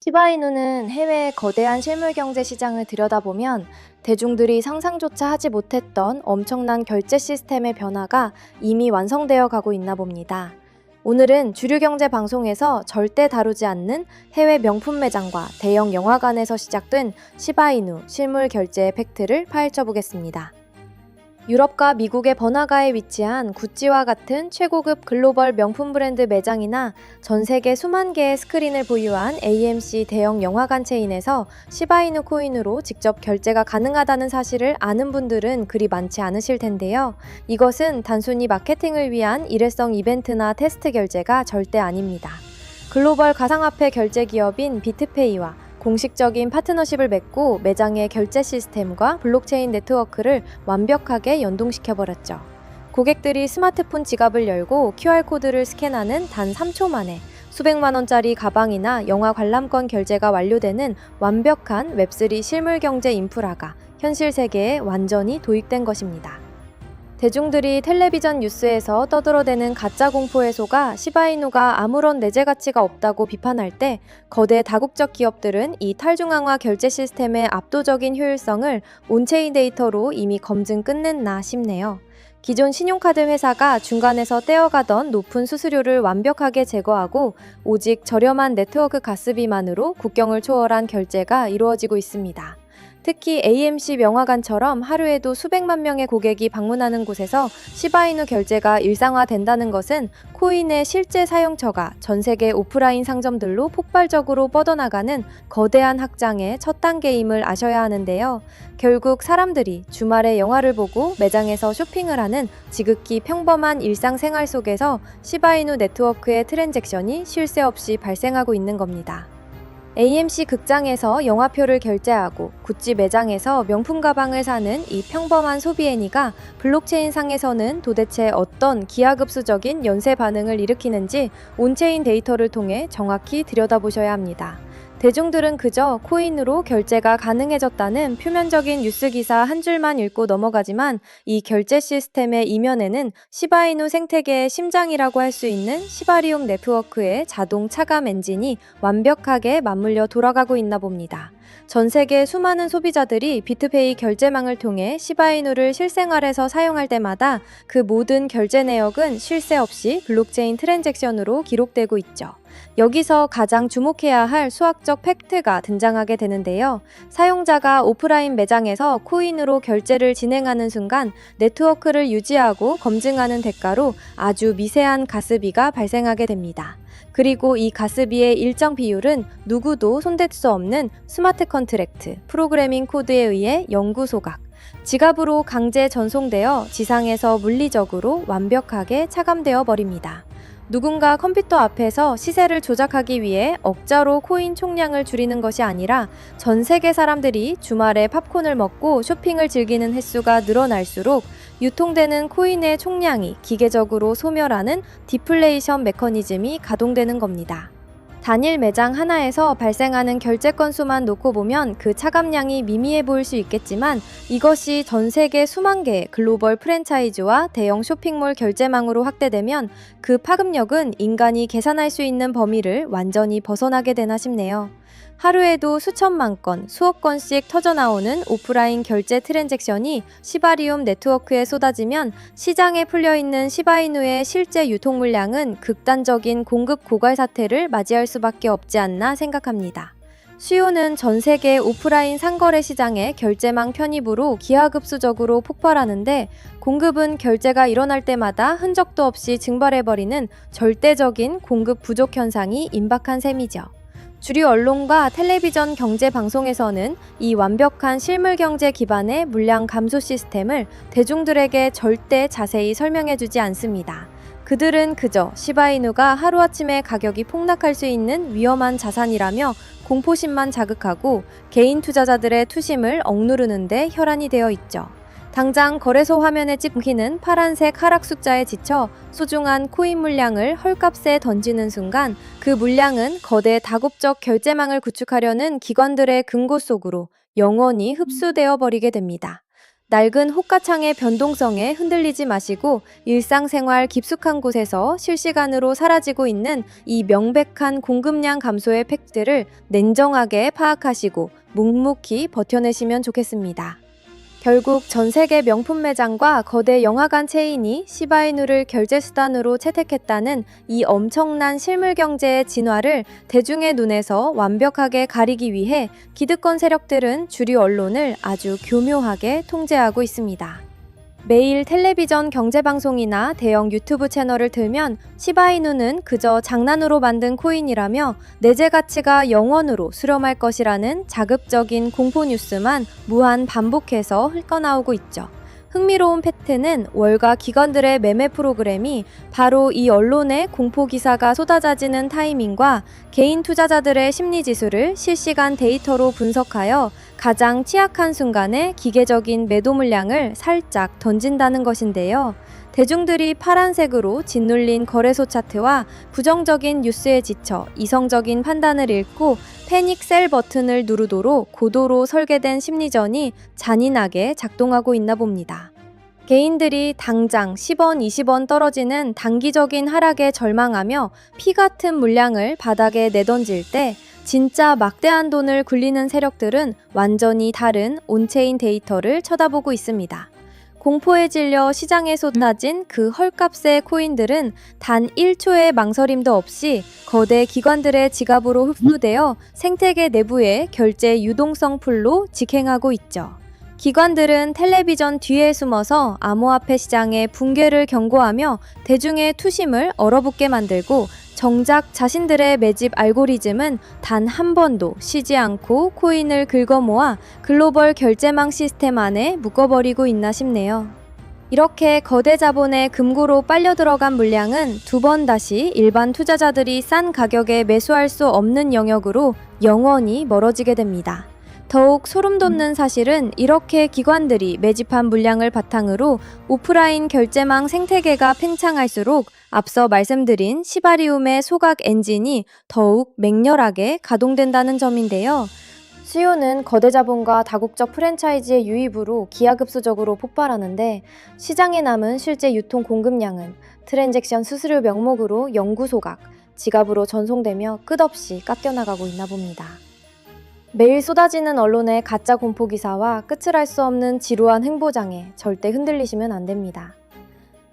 시바이누는 해외의 거대한 실물 경제 시장을 들여다보면 대중들이 상상조차 하지 못했던 엄청난 결제 시스템의 변화가 이미 완성되어 가고 있나 봅니다. 오늘은 주류 경제 방송에서 절대 다루지 않는 해외 명품 매장과 대형 영화관에서 시작된 시바이누 실물 결제의 팩트를 파헤쳐 보겠습니다. 유럽과 미국의 번화가에 위치한 구찌와 같은 최고급 글로벌 명품 브랜드 매장이나 전 세계 수만 개의 스크린을 보유한 AMC 대형 영화관 체인에서 시바이누 코인으로 직접 결제가 가능하다는 사실을 아는 분들은 그리 많지 않으실 텐데요. 이것은 단순히 마케팅을 위한 일회성 이벤트나 테스트 결제가 절대 아닙니다. 글로벌 가상화폐 결제 기업인 비트페이와 공식적인 파트너십을 맺고 매장의 결제 시스템과 블록체인 네트워크를 완벽하게 연동시켜버렸죠. 고객들이 스마트폰 지갑을 열고 QR코드를 스캔하는 단 3초 만에 수백만 원짜리 가방이나 영화 관람권 결제가 완료되는 완벽한 웹3 실물 경제 인프라가 현실 세계에 완전히 도입된 것입니다. 대중들이 텔레비전 뉴스에서 떠들어대는 가짜 공포에 속아 시바이누가 아무런 내재 가치가 없다고 비판할 때 거대 다국적 기업들은 이 탈중앙화 결제 시스템의 압도적인 효율성을 온체인 데이터로 이미 검증 끝냈나 싶네요. 기존 신용카드 회사가 중간에서 떼어가던 높은 수수료를 완벽하게 제거하고 오직 저렴한 네트워크 가스비만으로 국경을 초월한 결제가 이루어지고 있습니다. 특히 AMC 명화관처럼 하루에도 수백만 명의 고객이 방문하는 곳에서 시바이누 결제가 일상화된다는 것은 코인의 실제 사용처가 전 세계 오프라인 상점들로 폭발적으로 뻗어나가는 거대한 확장의 첫 단계임을 아셔야 하는데요. 결국 사람들이 주말에 영화를 보고 매장에서 쇼핑을 하는 지극히 평범한 일상생활 속에서 시바이누 네트워크의 트랜잭션이 쉴 새 없이 발생하고 있는 겁니다. AMC 극장에서 영화표를 결제하고 구찌 매장에서 명품 가방을 사는 이 평범한 소비 행위가 블록체인 상에서는 도대체 어떤 기하급수적인 연쇄 반응을 일으키는지 온체인 데이터를 통해 정확히 들여다보셔야 합니다. 대중들은 그저 코인으로 결제가 가능해졌다는 표면적인 뉴스 기사 한 줄만 읽고 넘어가지만 이 결제 시스템의 이면에는 시바이누 생태계의 심장이라고 할 수 있는 시바리움 네트워크의 자동 차감 엔진이 완벽하게 맞물려 돌아가고 있나 봅니다. 전 세계 수많은 소비자들이 비트페이 결제망을 통해 시바이누를 실생활에서 사용할 때마다 그 모든 결제 내역은 쉴 새 없이 블록체인 트랜잭션으로 기록되고 있죠. 여기서 가장 주목해야 할 수학적 팩트가 등장하게 되는데요. 사용자가 오프라인 매장에서 코인으로 결제를 진행하는 순간 네트워크를 유지하고 검증하는 대가로 아주 미세한 가스비가 발생하게 됩니다. 그리고 이 가스비의 일정 비율은 누구도 손댈 수 없는 스마트 컨트랙트, 프로그래밍 코드에 의해 영구 소각, 지갑으로 강제 전송되어 지상에서 물리적으로 완벽하게 차감되어 버립니다. 누군가 컴퓨터 앞에서 시세를 조작하기 위해 억자로 코인 총량을 줄이는 것이 아니라 전 세계 사람들이 주말에 팝콘을 먹고 쇼핑을 즐기는 횟수가 늘어날수록 유통되는 코인의 총량이 기계적으로 소멸하는 디플레이션 메커니즘이 가동되는 겁니다. 단일 매장 하나에서 발생하는 결제 건수만 놓고 보면 그 차감량이 미미해 보일 수 있겠지만 이것이 전 세계 수만 개의 글로벌 프랜차이즈와 대형 쇼핑몰 결제망으로 확대되면 그 파급력은 인간이 계산할 수 있는 범위를 완전히 벗어나게 되나 싶네요. 하루에도 수천만 건, 수억 건씩 터져나오는 오프라인 결제 트랜잭션이 시바리움 네트워크에 쏟아지면 시장에 풀려있는 시바이누의 실제 유통 물량은 극단적인 공급 고갈 사태를 맞이할 수밖에 없지 않나 생각합니다. 수요는 전 세계 오프라인 상거래 시장의 결제망 편입으로 기하급수적으로 폭발하는데 공급은 결제가 일어날 때마다 흔적도 없이 증발해버리는 절대적인 공급 부족 현상이 임박한 셈이죠. 주류 언론과 텔레비전 경제 방송에서는 이 완벽한 실물 경제 기반의 물량 감소 시스템을 대중들에게 절대 자세히 설명해주지 않습니다. 그들은 그저 시바이누가 하루아침에 가격이 폭락할 수 있는 위험한 자산이라며 공포심만 자극하고 개인 투자자들의 투심을 억누르는 데 혈안이 되어 있죠. 당장 거래소 화면에 찍히는 파란색 하락 숫자에 지쳐 소중한 코인 물량을 헐값에 던지는 순간 그 물량은 거대 다국적 결제망을 구축하려는 기관들의 금고 속으로 영원히 흡수되어 버리게 됩니다. 낡은 호가창의 변동성에 흔들리지 마시고 일상생활 깊숙한 곳에서 실시간으로 사라지고 있는 이 명백한 공급량 감소의 팩트를 냉정하게 파악하시고 묵묵히 버텨내시면 좋겠습니다. 결국 전 세계 명품 매장과 거대 영화관 체인이 시바이누를 결제 수단으로 채택했다는 이 엄청난 실물 경제의 진화를 대중의 눈에서 완벽하게 가리기 위해 기득권 세력들은 주류 언론을 아주 교묘하게 통제하고 있습니다. 매일 텔레비전 경제방송이나 대형 유튜브 채널을 틀면 시바이누는 그저 장난으로 만든 코인이라며 내재 가치가 0원으로 수렴할 것이라는 자극적인 공포 뉴스만 무한 반복해서 흘러나오고 있죠. 흥미로운 팩트는 월가 기관들의 매매 프로그램이 바로 이 언론의 공포 기사가 쏟아지는 타이밍과 개인 투자자들의 심리 지수를 실시간 데이터로 분석하여 가장 취약한 순간에 기계적인 매도 물량을 살짝 던진다는 것인데요. 대중들이 파란색으로 짓눌린 거래소 차트와 부정적인 뉴스에 지쳐 이성적인 판단을 잃고 패닉 셀 버튼을 누르도록 고도로 설계된 심리전이 잔인하게 작동하고 있나 봅니다. 개인들이 당장 10원, 20원 떨어지는 단기적인 하락에 절망하며 피 같은 물량을 바닥에 내던질 때 진짜 막대한 돈을 굴리는 세력들은 완전히 다른 온체인 데이터를 쳐다보고 있습니다. 공포에 질려 시장에 쏟아진 그 헐값의 코인들은 단 1초의 망설임도 없이 거대 기관들의 지갑으로 흡수되어 생태계 내부의 결제 유동성 풀로 직행하고 있죠. 기관들은 텔레비전 뒤에 숨어서 암호화폐 시장의 붕괴를 경고하며 대중의 투심을 얼어붙게 만들고 정작 자신들의 매집 알고리즘은 단 한 번도 쉬지 않고 코인을 긁어모아 글로벌 결제망 시스템 안에 묶어버리고 있나 싶네요. 이렇게 거대 자본의 금고로 빨려 들어간 물량은 두 번 다시 일반 투자자들이 싼 가격에 매수할 수 없는 영역으로 영원히 멀어지게 됩니다. 더욱 소름 돋는 사실은 이렇게 기관들이 매집한 물량을 바탕으로 오프라인 결제망 생태계가 팽창할수록 앞서 말씀드린 시바리움의 소각 엔진이 더욱 맹렬하게 가동된다는 점인데요. 수요는 거대 자본과 다국적 프랜차이즈의 유입으로 기하급수적으로 폭발하는데 시장에 남은 실제 유통 공급량은 트랜잭션 수수료 명목으로 영구 소각, 지갑으로 전송되며 끝없이 깎여나가고 있나 봅니다. 매일 쏟아지는 언론의 가짜 공포 기사와 끝을 알 수 없는 지루한 행보장에 절대 흔들리시면 안 됩니다.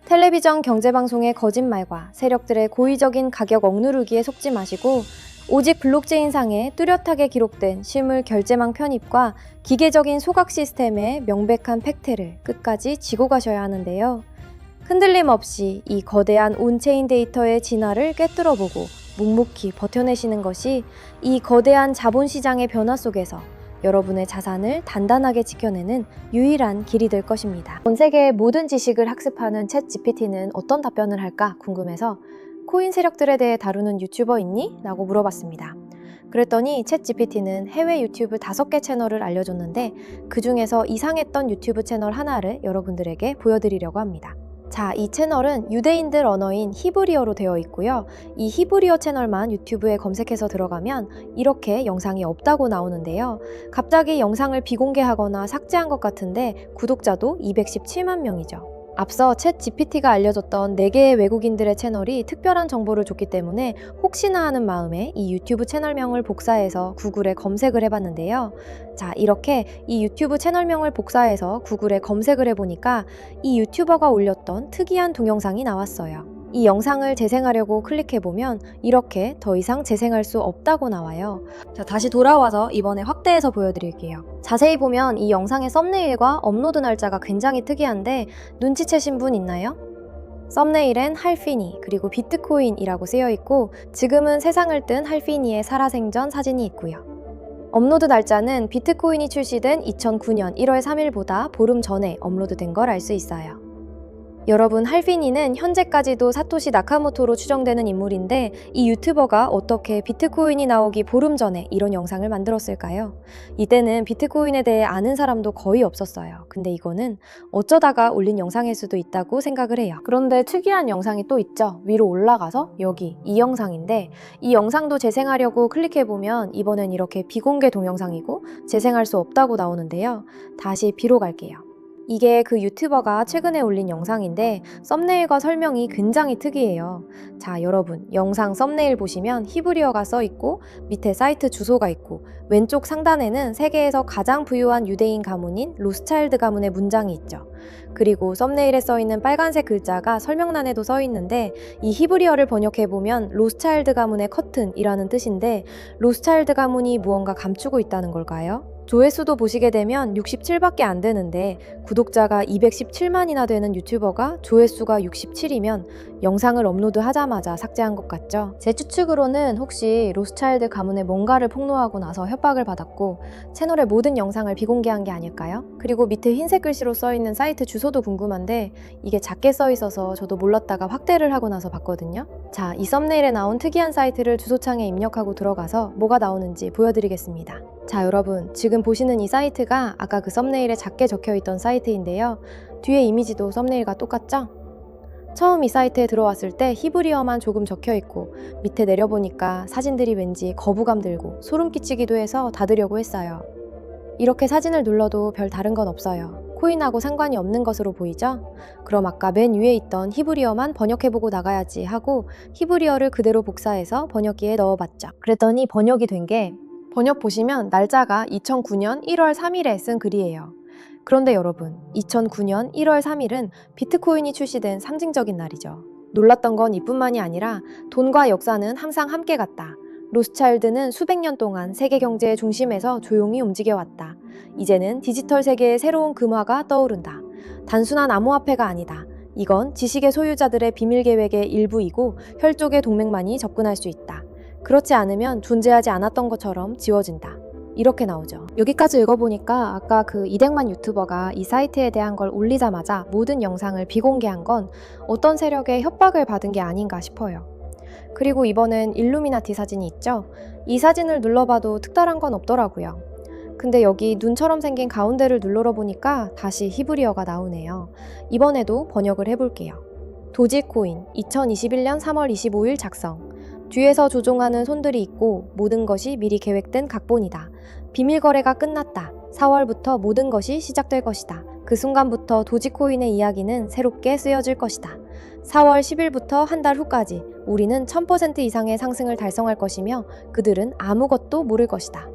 텔레비전 경제방송의 거짓말과 세력들의 고의적인 가격 억누르기에 속지 마시고 오직 블록체인상에 뚜렷하게 기록된 실물 결제망 편입과 기계적인 소각 시스템의 명백한 팩트를 끝까지 지고 가셔야 하는데요. 흔들림 없이 이 거대한 온체인 데이터의 진화를 꿰뚫어보고 묵묵히 버텨내시는 것이 이 거대한 자본시장의 변화 속에서 여러분의 자산을 단단하게 지켜내는 유일한 길이 될 것입니다. 전 세계의 모든 지식을 학습하는 챗 GPT는 어떤 답변을 할까 궁금해서 코인 세력들에 대해 다루는 유튜버 있니? 라고 물어봤습니다. 그랬더니 챗 GPT는 해외 유튜브 5개 채널을 알려줬는데 그 중에서 이상했던 유튜브 채널 하나를 여러분들에게 보여드리려고 합니다. 자, 이 채널은 유대인들 언어인 히브리어로 되어 있고요. 이 히브리어 채널만 유튜브에 검색해서 들어가면 이렇게 영상이 없다고 나오는데요. 갑자기 영상을 비공개하거나 삭제한 것 같은데 구독자도 217만 명이죠. 앞서 챗 GPT가 알려줬던 4개의 외국인들의 채널이 특별한 정보를 줬기 때문에 혹시나 하는 마음에 이 유튜브 채널명을 복사해서 구글에 검색을 해봤는데요. 자, 이렇게 이 유튜브 채널명을 복사해서 구글에 검색을 해보니까 이 유튜버가 올렸던 특이한 동영상이 나왔어요. 이 영상을 재생하려고 클릭해보면 이렇게 더 이상 재생할 수 없다고 나와요. 자, 다시 돌아와서 이번에 확대해서 보여드릴게요. 자세히 보면 이 영상의 썸네일과 업로드 날짜가 굉장히 특이한데 눈치채신 분 있나요? 썸네일엔 할피니 그리고 비트코인이라고 쓰여있고 지금은 세상을 뜬 할피니의 살아생전 사진이 있고요. 업로드 날짜는 비트코인이 출시된 2009년 1월 3일보다 보름 전에 업로드된 걸 알 수 있어요. 여러분, 할피니는 현재까지도 사토시 나카모토로 추정되는 인물인데 이 유튜버가 어떻게 비트코인이 나오기 보름 전에 이런 영상을 만들었을까요? 이때는 비트코인에 대해 아는 사람도 거의 없었어요. 근데 이거는 어쩌다가 올린 영상일 수도 있다고 생각을 해요. 그런데 특이한 영상이 또 있죠. 위로 올라가서 여기 이 영상인데 이 영상도 재생하려고 클릭해보면 이번엔 이렇게 비공개 동영상이고 재생할 수 없다고 나오는데요. 다시 B로 갈게요. 이게 그 유튜버가 최근에 올린 영상인데 썸네일과 설명이 굉장히 특이해요. 자, 여러분, 영상 썸네일 보시면 히브리어가 써 있고 밑에 사이트 주소가 있고 왼쪽 상단에는 세계에서 가장 부유한 유대인 가문인 로스차일드 가문의 문장이 있죠. 그리고 썸네일에 써 있는 빨간색 글자가 설명란에도 써 있는데 이 히브리어를 번역해 보면 로스차일드 가문의 커튼이라는 뜻인데 로스차일드 가문이 무언가 감추고 있다는 걸까요? 조회수도 보시게 되면 67밖에 안 되는데 구독자가 217만이나 되는 유튜버가 조회수가 67이면 영상을 업로드하자마자 삭제한 것 같죠? 제 추측으로는 혹시 로스차일드 가문의 뭔가를 폭로하고 나서 협박을 받았고 채널의 모든 영상을 비공개한 게 아닐까요? 그리고 밑에 흰색 글씨로 써있는 사이트 주소도 궁금한데 이게 작게 써 있어서 저도 몰랐다가 확대를 하고 나서 봤거든요. 자, 이 썸네일에 나온 특이한 사이트를 주소창에 입력하고 들어가서 뭐가 나오는지 보여드리겠습니다. 자, 여러분, 지금 보시는 이 사이트가 아까 그 썸네일에 작게 적혀있던 사이트인데요. 뒤에 이미지도 썸네일과 똑같죠? 처음 이 사이트에 들어왔을 때 히브리어만 조금 적혀있고 밑에 내려보니까 사진들이 왠지 거부감 들고 소름 끼치기도 해서 닫으려고 했어요. 이렇게 사진을 눌러도 별 다른 건 없어요. 코인하고 상관이 없는 것으로 보이죠? 그럼 아까 맨 위에 있던 히브리어만 번역해보고 나가야지 하고 히브리어를 그대로 복사해서 번역기에 넣어봤죠. 그랬더니 번역이 된 게 번역 보시면 날짜가 2009년 1월 3일에 쓴 글이에요. 그런데 여러분, 2009년 1월 3일은 비트코인이 출시된 상징적인 날이죠. 놀랐던 건 이뿐만이 아니라 돈과 역사는 항상 함께 갔다. 로스차일드는 수백 년 동안 세계 경제의 중심에서 조용히 움직여왔다. 이제는 디지털 세계의 새로운 금화가 떠오른다. 단순한 암호화폐가 아니다. 이건 지식의 소유자들의 비밀 계획의 일부이고 혈족의 동맹만이 접근할 수 있다. 그렇지 않으면 존재하지 않았던 것처럼 지워진다. 이렇게 나오죠. 여기까지 읽어보니까 아까 그 이덱만 유튜버가 이 사이트에 대한 걸 올리자마자 모든 영상을 비공개한 건 어떤 세력의 협박을 받은 게 아닌가 싶어요. 그리고 이번엔 일루미나티 사진이 있죠? 이 사진을 눌러봐도 특별한 건 없더라고요. 근데 여기 눈처럼 생긴 가운데를 눌러보니까 다시 히브리어가 나오네요. 이번에도 번역을 해볼게요. 도지코인 2021년 3월 25일 작성. 뒤에서 조종하는 손들이 있고 모든 것이 미리 계획된 각본이다. 비밀 거래가 끝났다. 4월부터 모든 것이 시작될 것이다. 그 순간부터 도지코인의 이야기는 새롭게 쓰여질 것이다. 4월 10일부터 한 달 후까지 우리는 1000% 이상의 상승을 달성할 것이며 그들은 아무것도 모를 것이다.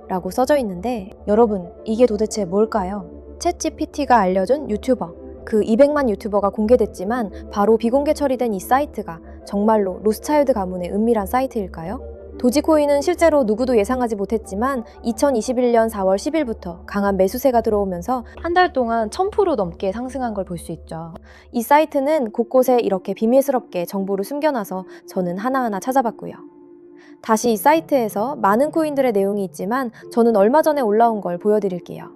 라고 써져 있는데 여러분, 이게 도대체 뭘까요? 챗GPT가 알려준 유튜버. 그 200만 유튜버가 공개됐지만 바로 비공개 처리된 이 사이트가 정말로 로스차일드 가문의 은밀한 사이트일까요? 도지코인은 실제로 누구도 예상하지 못했지만 2021년 4월 10일부터 강한 매수세가 들어오면서 한 달 동안 1000% 넘게 상승한 걸 볼 수 있죠. 이 사이트는 곳곳에 이렇게 비밀스럽게 정보를 숨겨놔서 저는 하나하나 찾아봤고요. 다시 이 사이트에서 많은 코인들의 내용이 있지만 저는 얼마 전에 올라온 걸 보여드릴게요.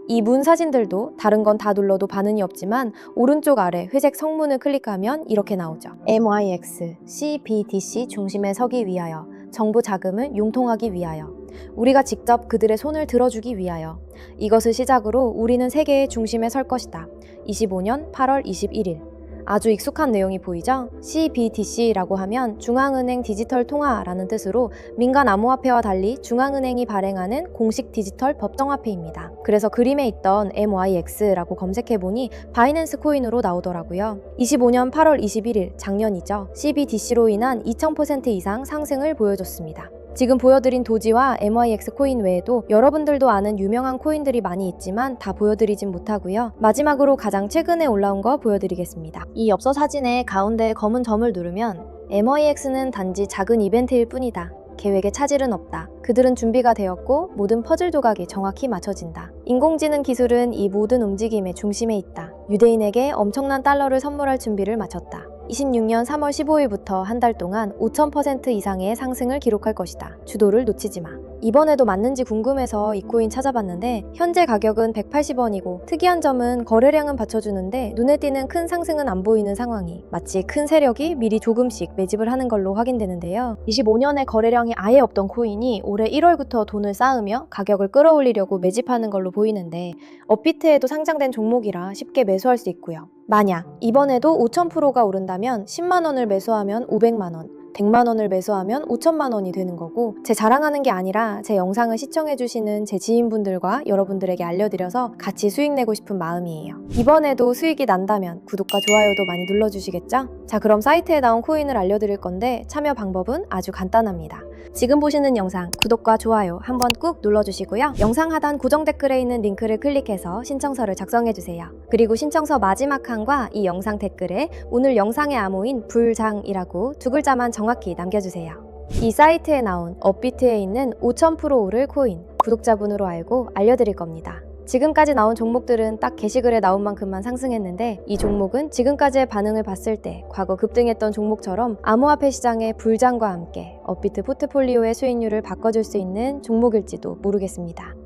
이 문 사진들도 다른 건 다 눌러도 반응이 없지만 오른쪽 아래 회색 성문을 클릭하면 이렇게 나오죠. MYX, CBDC 중심에 서기 위하여, 정부 자금을 융통하기 위하여, 우리가 직접 그들의 손을 들어주기 위하여, 이것을 시작으로 우리는 세계의 중심에 설 것이다. 25년 8월 21일. 아주 익숙한 내용이 보이죠? CBDC라고 하면 중앙은행 디지털 통화라는 뜻으로 민간 암호화폐와 달리 중앙은행이 발행하는 공식 디지털 법정화폐입니다. 그래서 그림에 있던 MYX라고 검색해보니 바이낸스 코인으로 나오더라고요. 25년 8월 21일, 작년이죠. CBDC로 인한 2000% 이상 상승을 보여줬습니다. 지금 보여드린 도지와 MYX 코인 외에도 여러분들도 아는 유명한 코인들이 많이 있지만 다 보여드리진 못하고요. 마지막으로 가장 최근에 올라온 거 보여드리겠습니다. 이 엽서 사진의 가운데 검은 점을 누르면 MYX는 단지 작은 이벤트일 뿐이다. 계획에 차질은 없다. 그들은 준비가 되었고 모든 퍼즐 조각이 정확히 맞춰진다. 인공지능 기술은 이 모든 움직임의 중심에 있다. 유대인에게 엄청난 달러를 선물할 준비를 마쳤다. 26년 3월 15일부터 한 달 동안 5000% 이상의 상승을 기록할 것이다. 주도를 놓치지 마. 이번에도 맞는지 궁금해서 이 코인 찾아봤는데 현재 가격은 180원이고 특이한 점은 거래량은 받쳐주는데 눈에 띄는 큰 상승은 안 보이는 상황이 마치 큰 세력이 미리 조금씩 매집을 하는 걸로 확인되는데요. 25년에 거래량이 아예 없던 코인이 올해 1월부터 돈을 쌓으며 가격을 끌어올리려고 매집하는 걸로 보이는데 업비트에도 상장된 종목이라 쉽게 매수할 수 있고요. 만약 이번에도 5000%가 오른다면 10만원을 매수하면 500만원, 100만 원을 매수하면 5천만 원이 되는 거고, 제 자랑하는 게 아니라 제 영상을 시청해주시는 제 지인분들과 여러분들에게 알려드려서 같이 수익 내고 싶은 마음이에요. 이번에도 수익이 난다면 구독과 좋아요도 많이 눌러주시겠죠? 자, 그럼 사이트에 나온 코인을 알려드릴 건데 참여 방법은 아주 간단합니다. 지금 보시는 영상 구독과 좋아요 한번 꾹 눌러주시고요. 영상 하단 고정 댓글에 있는 링크를 클릭해서 신청서를 작성해주세요. 그리고 신청서 마지막 칸과 이 영상 댓글에 오늘 영상의 암호인 불장이라고 두 글자만 정확히 남겨주세요. 이 사이트에 나온 업비트에 있는 5000% 오를 코인 구독자분으로 알고 알려드릴 겁니다. 지금까지 나온 종목들은 딱 게시글에 나온 만큼만 상승했는데, 이 종목은 지금까지의 반응을 봤을 때 과거 급등했던 종목처럼 암호화폐 시장의 불장과 함께 업비트 포트폴리오의 수익률을 바꿔줄 수 있는 종목일지도 모르겠습니다.